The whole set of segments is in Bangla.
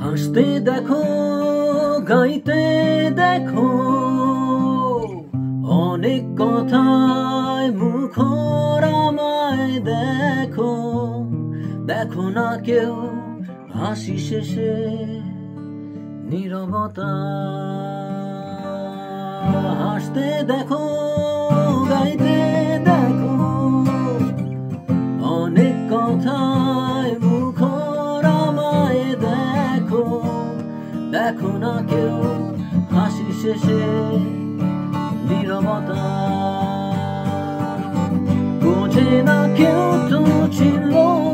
হাসতে দেখো, গাইতে দেখো, অনেক কথায় মুখর আমায় দেখো। দেখো না কেউ হাসি শেষে নীরবতা। হাসতে দেখো, গাইতে দেখো, অনেক কথায় মুখর আমায় দেখো। দেখো না কেউ হাসি শেষে নীরবতা। বোঝে না কেউ তো ছিল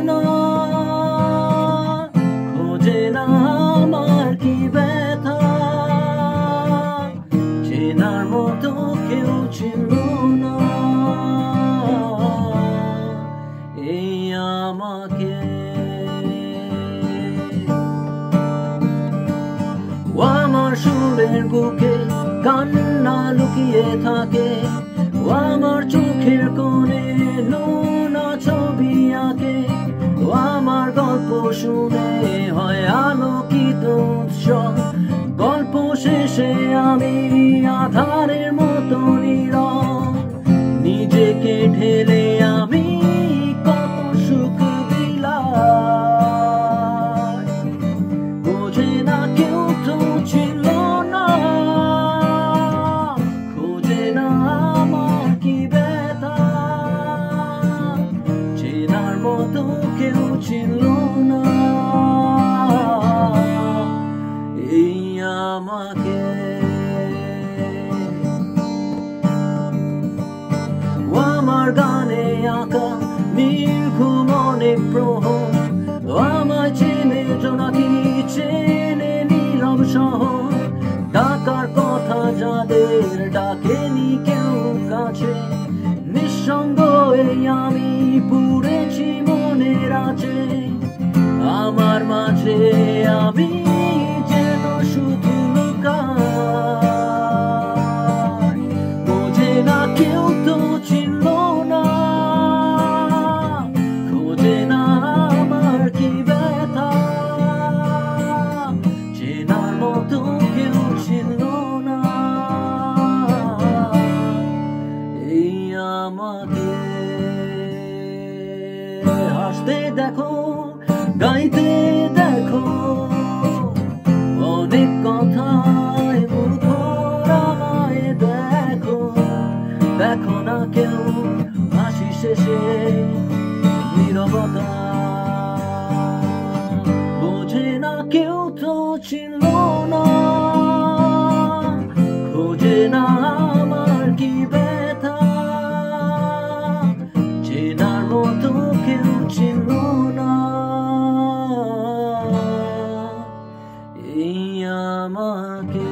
না, খোঁজে না আমার কি ব্যথা। চেনার মতো কেউ ছিল না এই আমাকে। ও আমার সুরের বুকে কান্না লুকিয়ে থাকে, ও আমার চোখের কোণে নোনা ছবি আঁকে। ও আমার গল্প শুনে হয় আলোকিত উৎসব। গল্প শেষে আমি আধারের মতো নীরব। নিজেকে ঢেলে আমি কত সুখ দিলাম। বোঝে না কেউ তো ছিল না, খোঁজে না আমার কি ব্যথা। চেনার মতো কেউ ছিল না এই আমাকে। ও আমার গানে আঁকা নির্ঘুম অনেক প্রহর। ও আমায় চেনে জোনাকি, চেনে নীরব শহর। ডাকার কথা যাদের ডাকেনি কেউ কাছে, নিঃসঙ্গ এই আমি পুড়েছি মনের আছে। আমার মাঝে আমি যেন শুধু লুকাই। বোঝে না কেউ তো ছিল না, খোঁজে না আমার কি ব্যথা। চেনার মতো কেউ ছিল না এই আমাকে। হাসতে দেখো, গাইতে দেখো, অনেক কথায় মুখর আমায় দেখো। দেখো না কেউ হাসি শেষে নীরবতা। বোঝে না কেউ তো ছিল না, খোঁজে না আমার কি ব্যথা। চেনার মতো কেউ ছিল না এই আমাকে।